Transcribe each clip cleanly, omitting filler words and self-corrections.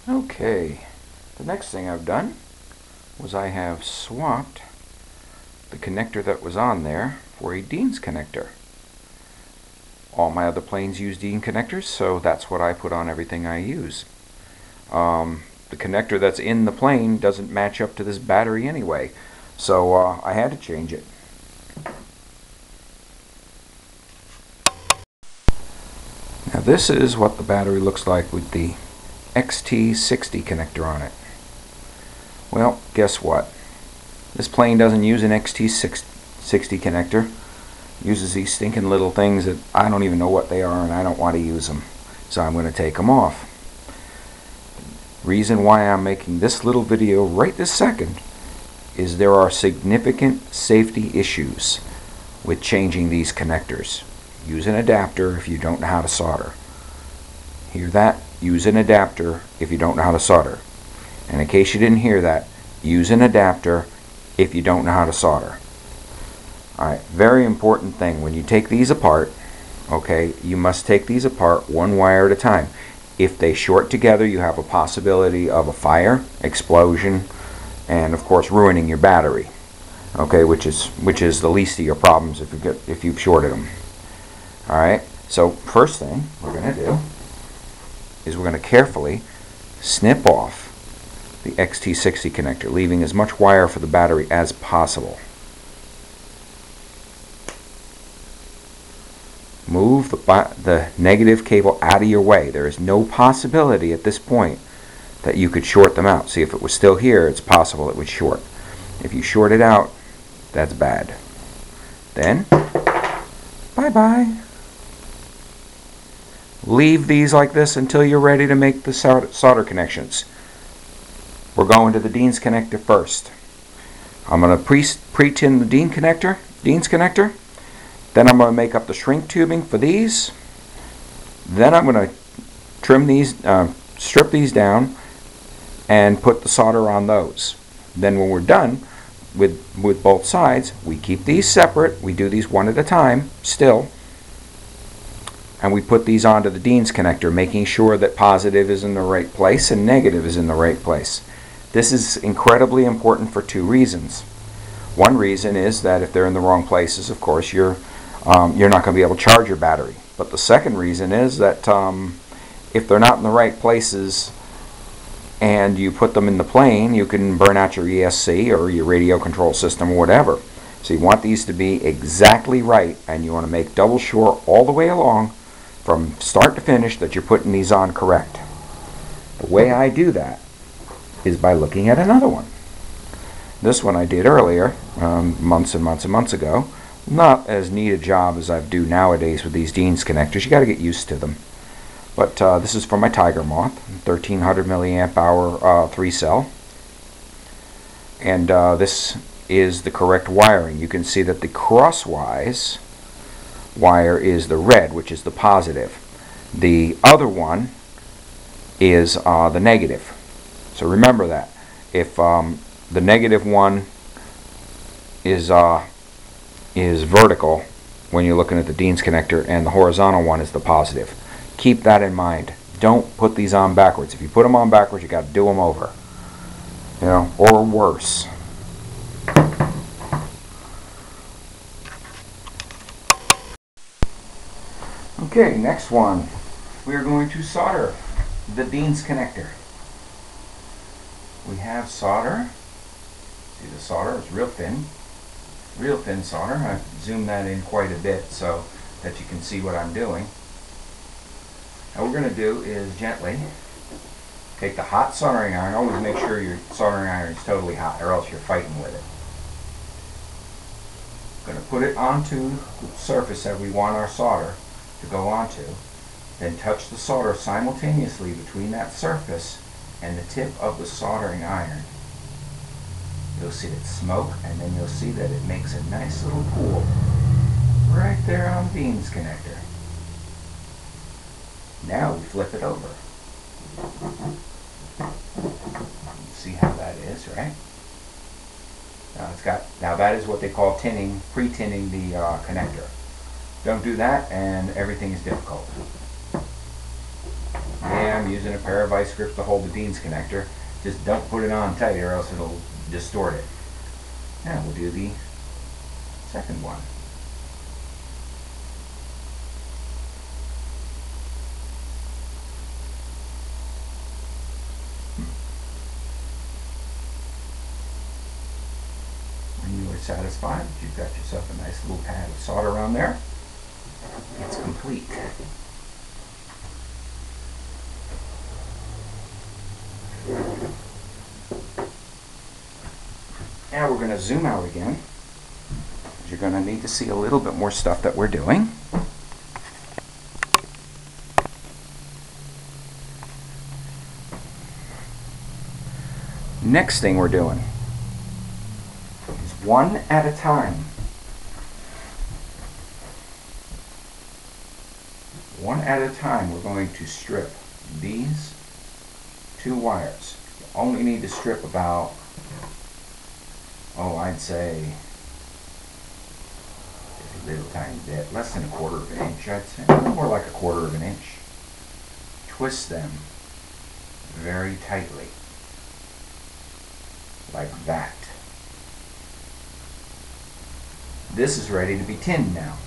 Okay, the next thing I've done was I have swapped the connector that was on there for a Dean's connector. All my other planes use Dean connectors, so that's what I put on everything I use. The connector that's in the plane doesn't match up to this battery anyway, so I had to change it. Now this is what the battery looks like with the XT60 connector on it. Well, guess what? This plane doesn't use an XT60 connector. It uses these stinking little things that I don't even know what they are, and I don't want to use them. So I'm going to take them off. Reason why I'm making this little video right this second is there are significant safety issues with changing these connectors. Use an adapter if you don't know how to solder. Hear that? Use an adapter if you don't know how to solder. And in case you didn't hear that, use an adapter if you don't know how to solder. Alright, very important thing. When you take these apart, okay, you must take these apart one wire at a time. If they short together, you have a possibility of a fire, explosion, and of course ruining your battery. Okay, which is the least of your problems if you've shorted them. Alright, so first thing we're going to do is we're going to carefully snip off the XT60 connector, leaving as much wire for the battery as possible. Move the negative cable out of your way. There is no possibility at this point that you could short them out. See, if it was still here, it's possible it would short. If you short it out, that's bad. Then, bye-bye. Leave these like this until you're ready to make the solder connections. We're going to the Dean's connector first. I'm going to pre-tin the Dean's connector. Then I'm going to make up the shrink tubing for these. Then I'm going to trim these, strip these down, and put the solder on those. Then when we're done with both sides, we keep these separate. We do these one at a time still. And we put these onto the Dean's connector, making sure that positive is in the right place and negative is in the right place. This is incredibly important for two reasons. One reason is that if they're in the wrong places, of course, you're not going to be able to charge your battery. But the second reason is that if they're not in the right places and you put them in the plane, you can burn out your ESC or your radio control system or whatever. So you want these to be exactly right, and you want to make double sure all the way along from start to finish that you're putting these on correct. The way I do that is by looking at another one. This one I did earlier, months and months and months ago. Not as neat a job as I do nowadays with these Dean's connectors. You got to get used to them. But this is for my Tiger Moth, 1300 milliamp hour 3-cell. And this is the correct wiring. You can see that the crosswise wire is the red, which is the positive. The other one is the negative. So remember that. If the negative one is vertical when you're looking at the Dean's connector, and the horizontal one is the positive. Keep that in mind. Don't put these on backwards. If you put them on backwards, you got to do them over. You know, or worse. Okay, next one. We are going to solder the Dean's connector. We have solder. See, the solder is real thin solder. I've zoomed that in quite a bit so that you can see what I'm doing. Now what we're going to do is gently take the hot soldering iron. Always make sure your soldering iron is totally hot, or else you're fighting with it. Going to put it onto the surface that we want our solder to go onto. Then touch the solder simultaneously between that surface and the tip of the soldering iron. You'll see it smoke, and then you'll see that it makes a nice little pool right there on the Dean's connector. Now we flip it over. See how that is, right? Now that is what they call tinning, pre-tinning the connector. Don't do that and everything is difficult. Yeah, I'm using a pair of vice grips to hold the Dean's connector. Just don't put it on tight or else it'll distort it. Now we'll do the second one. When you are satisfied, you've got yourself a nice little pad of solder on there. It's complete. Now we're going to zoom out again. You're going to need to see a little bit more stuff that we're doing. Next thing we're doing is one at a time. One at a time we're going to strip these two wires. You only need to strip about, I'd say just a little tiny bit, less than 1/4 of an inch, I'd say, more like 1/4 of an inch. Twist them very tightly, like that. This is ready to be tinned now.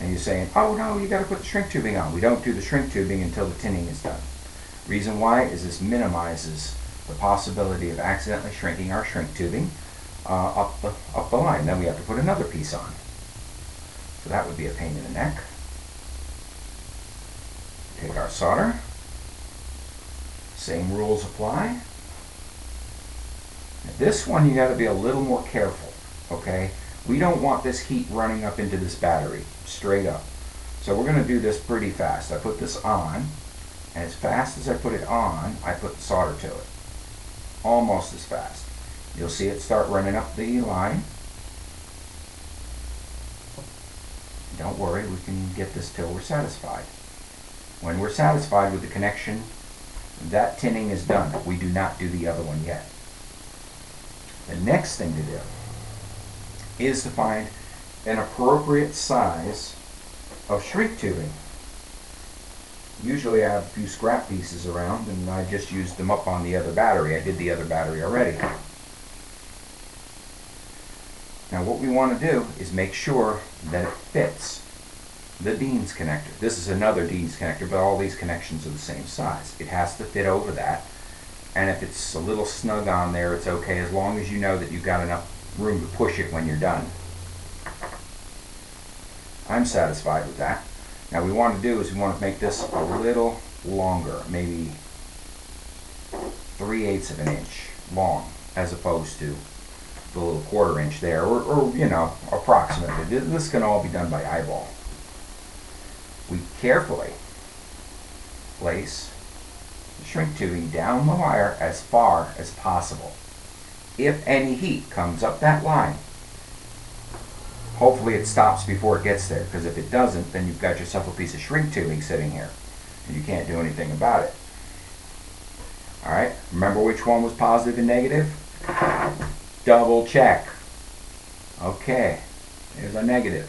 And you're saying, oh no, you got to put the shrink tubing on. We don't do the shrink tubing until the tinning is done. Reason why is this minimizes the possibility of accidentally shrinking our shrink tubing up the line. Then we have to put another piece on. So that would be a pain in the neck. Take our solder. Same rules apply. Now this one you got to be a little more careful, okay? We don't want this heat running up into this battery, straight up. So we're going to do this pretty fast. I put this on, and as fast as I put it on, I put the solder to it. Almost as fast. You'll see it start running up the line. Don't worry, we can get this till we're satisfied. When we're satisfied with the connection, that tinning is done. We do not do the other one yet. The next thing to do is to find an appropriate size of shrink tubing. Usually I have a few scrap pieces around and I just used them up on the other battery. I did the other battery already. Now what we want to do is make sure that it fits the Dean's connector. This is another Dean's connector, but all these connections are the same size. It has to fit over that, and if it's a little snug on there, it's okay, as long as you know that you've got enough room to push it when you're done. I'm satisfied with that. Now what we want to do is we want to make this a little longer, maybe 3/8 of an inch long, as opposed to the little 1/4 inch there, or you know, approximately. This can all be done by eyeball. We carefully place the shrink tubing down the wire as far as possible. If any heat comes up that line, hopefully it stops before it gets there, because if it doesn't, then you've got yourself a piece of shrink tubing sitting here and you can't do anything about it. Alright, remember which one was positive and negative? Double check. Okay, there's our negative.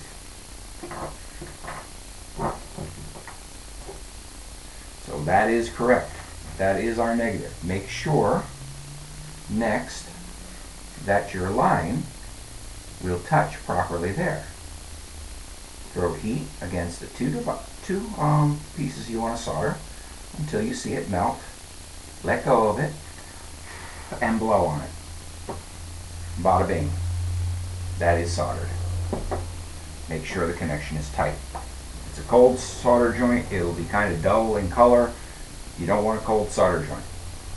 So that is correct. That is our negative. Make sure next that your line will touch properly there. Throw heat against the two pieces you want to solder until you see it melt. Let go of it and blow on it. Bada bing. That is soldered. Make sure the connection is tight. If it's a cold solder joint, it'll be kind of dull in color. You don't want a cold solder joint.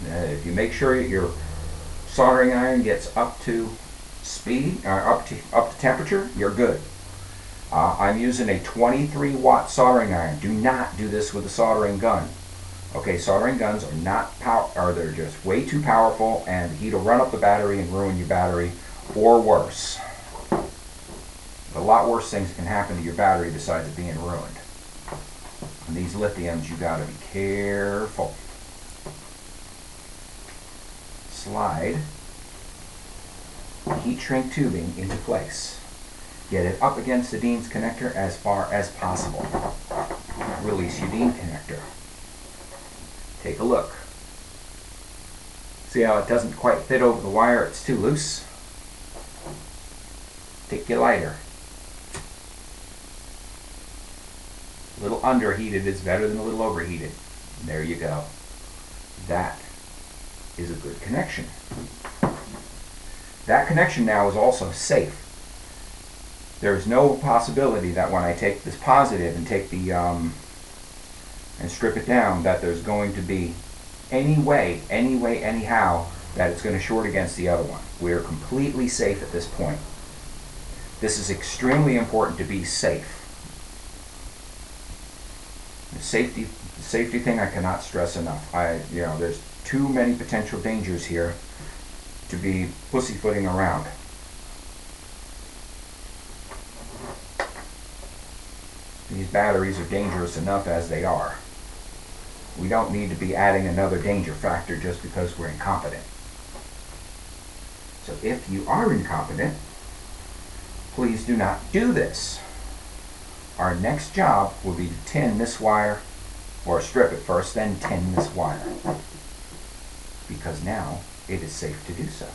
If you make sure your soldering iron gets up to speed, up to temperature, you're good. I'm using a 23-watt soldering iron. Do not do this with a soldering gun. Okay, soldering guns are not they're just way too powerful, and the heat will run up the battery and ruin your battery, or worse. A lot worse things can happen to your battery besides it being ruined. And these lithiums, you got to be careful. Slide the heat shrink tubing into place. Get it up against the Dean's connector as far as possible. release your DIN connector. Take a look. See how it doesn't quite fit over the wire? It's too loose. Take your lighter. A little underheated is better than a little overheated. And there you go. That is a good connection. That connection now is also safe. There's no possibility that when I take this positive and take the and strip it down, that there's going to be any way, anyhow, that it's going to short against the other one. We're completely safe at this point. This is extremely important to be safe. The safety thing I cannot stress enough. There's too many potential dangers here to be pussyfooting around. These batteries are dangerous enough as they are. We don't need to be adding another danger factor just because we're incompetent. So if you are incompetent, please do not do this. Our next job will be to tin this wire, or strip it first, then tin this wire. Because now it is safe to do so.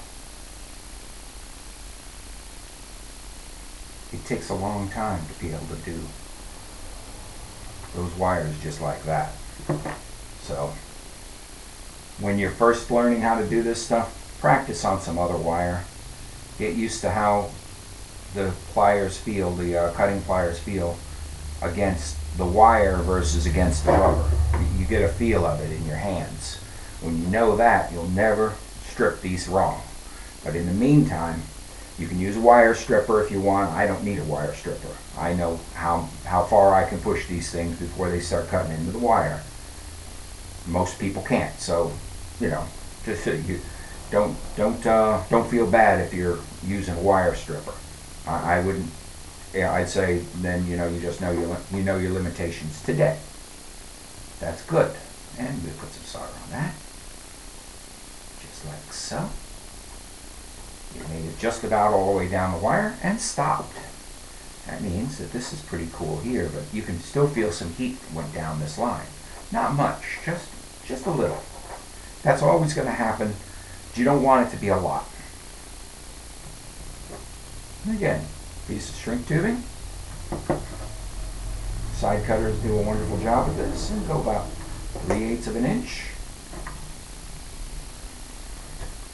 It takes a long time to be able to do those wires just like that. So when you're first learning how to do this stuff, practice on some other wire. Get used to how the pliers feel, the cutting pliers feel against the wire versus against the rubber. You get a feel of it in your hands. When you know that, you'll never strip these wrong. But in the meantime, you can use a wire stripper if you want. I don't need a wire stripper. I know how far I can push these things before they start cutting into the wire. Most people can't, so just you don't feel bad if you're using a wire stripper. I wouldn't. I'd say then you just know your limitations today. That's good, and we put some solder on that, just like so. You made it just about all the way down the wire and stopped. That means that this is pretty cool here, but you can still feel some heat went down this line. Not much, just a little. That's always going to happen. You don't want it to be a lot. And again, piece of shrink tubing. Side cutters do a wonderful job of this and go about 3/8 of an inch.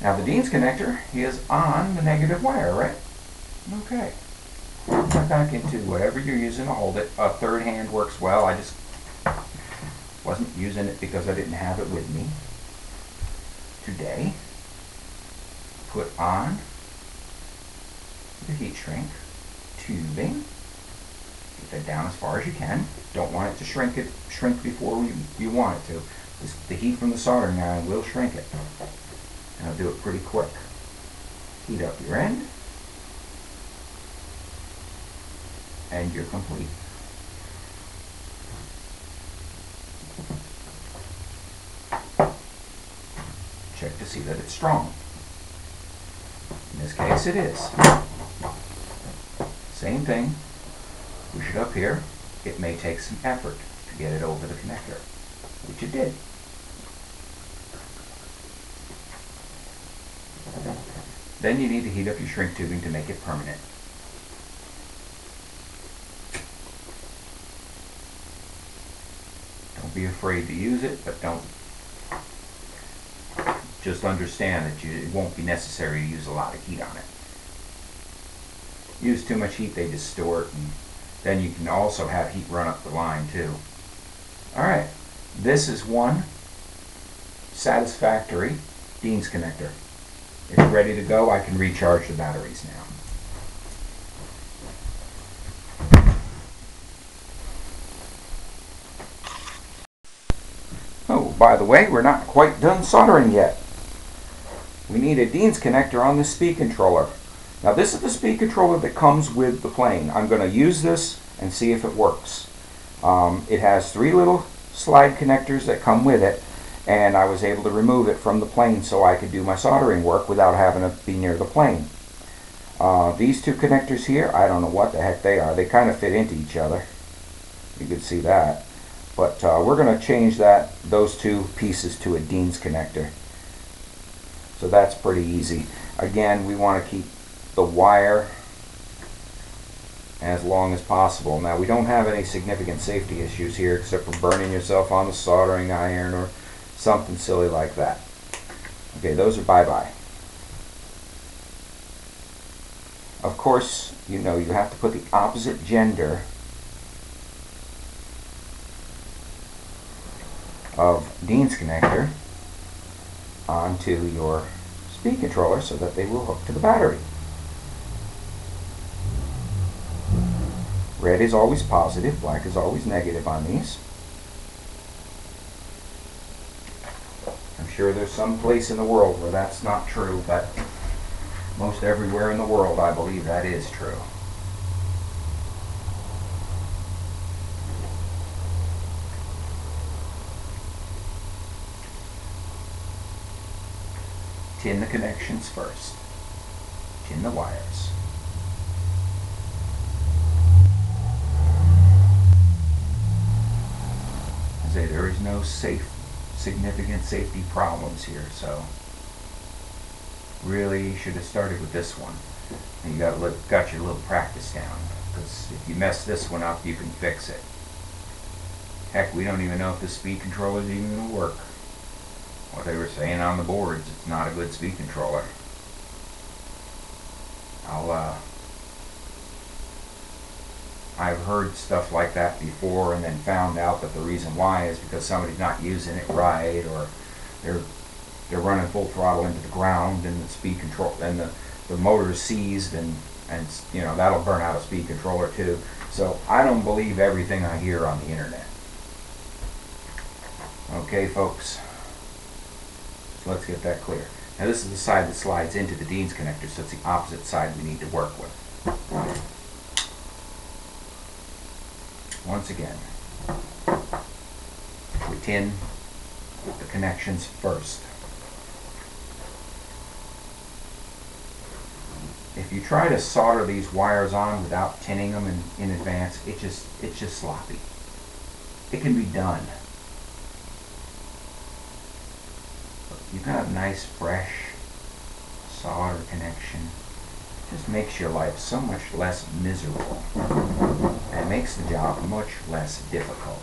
Now the DIN's connector is on the negative wire, right? Okay. Put that back into whatever you're using to hold it. A third hand works well. I just wasn't using it because I didn't have it with me today. Put on the heat shrink tubing. Get that down as far as you can. Don't want it to shrink before you want it to. The heat from the soldering iron will shrink it. And I'll do it pretty quick. Heat up your end, and you're complete. Check to see that it's strong. In this case, it is. Same thing. Push it up here. It may take some effort to get it over the connector, which it did. Then you need to heat up your shrink tubing to make it permanent. Don't be afraid to use it, but don't. Just understand that it won't be necessary to use a lot of heat on it. Use too much heat, they distort, and then you can also have heat run up the line too. Alright, this is one satisfactory DIN's connector. If you're ready to go, I can recharge the batteries now. Oh, by the way, we're not quite done soldering yet. We need a DIN's connector on this speed controller. Now this is the speed controller that comes with the plane. I'm going to use this and see if it works. It has 3 little slide connectors that come with it, and I was able to remove it from the plane so I could do my soldering work without having to be near the plane. These 2 connectors here, I don't know what the heck they are. They kind of fit into each other. You can see that. But we're going to change those two pieces to a Dean's connector. So that's pretty easy. Again, we want to keep the wire as long as possible. Now, we don't have any significant safety issues here except for burning yourself on the soldering iron or something silly like that. Okay, those are bye-bye. Of course, you know you have to put the opposite gender of Dean's connector onto your speed controller so that they will hook to the battery. Red is always positive, black is always negative on these. I'm sure there's some place in the world where that's not true, but most everywhere in the world I believe that is true. Tin the connections first. Tin the wires. There is no significant safety problems here, so really you should have started with this one. And you got your little practice down, because if you mess this one up, you can fix it. Heck, we don't even know if the speed controller is even going to work. What they were saying on the boards, it's not a good speed controller. I've heard stuff like that before and then found out that the reason why is because somebody's not using it right, or they're running full throttle into the ground and the speed control and the motor is seized, and you know that'll burn out a speed controller too. So I don't believe everything I hear on the internet. Okay, folks, so let's get that clear. Now this is the side that slides into the Dean's connector, so it's the opposite side we need to work with. Once again, we tin the connections first. If you try to solder these wires on without tinning them in advance, it's just sloppy. It can be done. You've got a nice fresh solder connection. It just makes your life so much less miserable. And it makes the job much less difficult.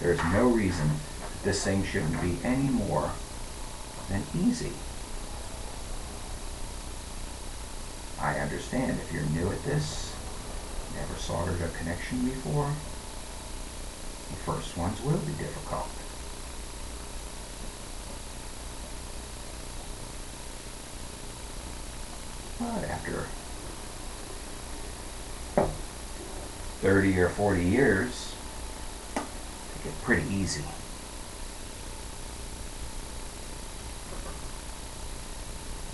There's no reason that this thing shouldn't be any more than easy. I understand if you're new at this, never soldered a connection before, the first ones will be difficult. But after 30 or 40 years, they get pretty easy.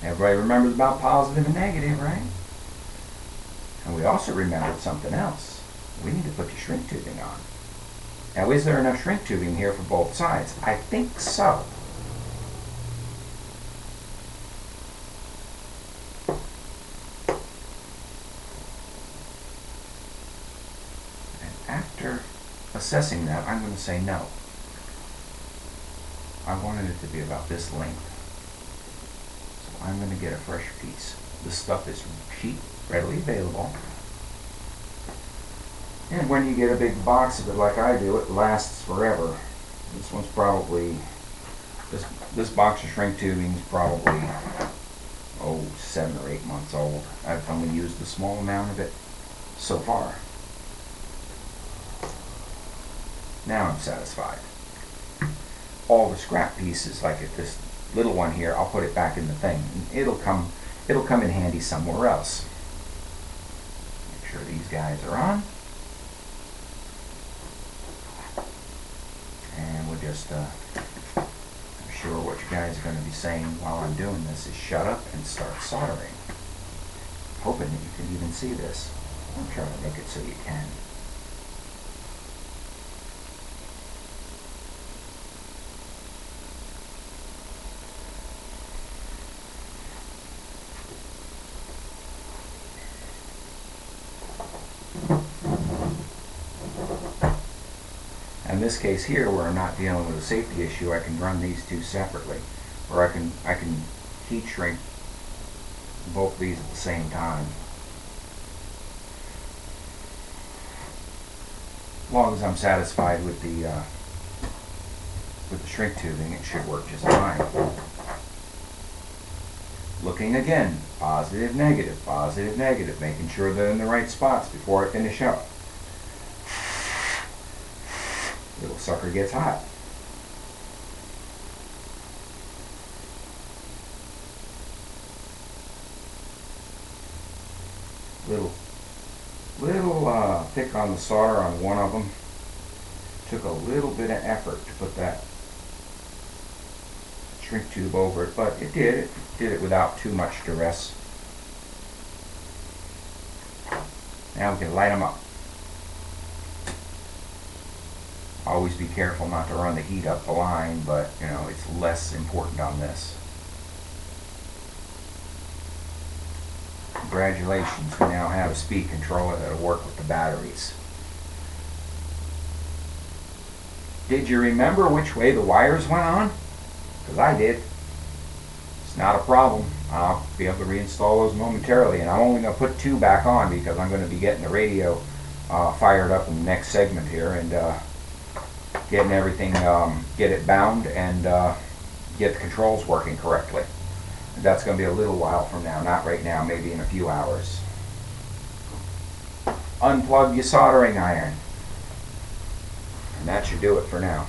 Everybody remembers about positive and negative, right? And we also remembered something else. We need to put the shrink tubing on. Now, is there enough shrink tubing here for both sides? I think so. After assessing that, I'm going to say no. I wanted it to be about this length. So I'm going to get a fresh piece. This stuff is cheap, readily available. And when you get a big box of it like I do, it lasts forever. This one's probably, this box of shrink tubing is probably, 7 or 8 months old. I've only used a small amount of it so far. Now I'm satisfied. All the scrap pieces, like at this little one here, I'll put it back in the thing. It'll come in handy somewhere else. Make sure these guys are on. And we'll just, I'm sure what you guys are going to be saying while I'm doing this is shut up and start soldering. Hoping that you can even see this. I'm trying to make it so you can. this case here, where I'm not dealing with a safety issue, I can run these two separately, or I can heat shrink both these at the same time. As long as I'm satisfied with the shrink tubing, it should work just fine. Looking again, positive, negative, making sure they're in the right spots before I finish up. Little sucker gets hot. Little thick on the solder on one of them. Took a little bit of effort to put that shrink tube over it, but it did. It did it without too much duress. Now we can light them up. Always be careful not to run the heat up the line, but you know, it's less important on this. Congratulations, we now have a speed controller that'll work with the batteries. Did you remember which way the wires went on? Because I did. It's not a problem. I'll be able to reinstall those momentarily, and I'm only going to put two back on because I'm going to be getting the radio fired up in the next segment here, and getting everything, get it bound, and get the controls working correctly. And that's going to be a little while from now, not right now, maybe in a few hours. Unplug your soldering iron. And that should do it for now.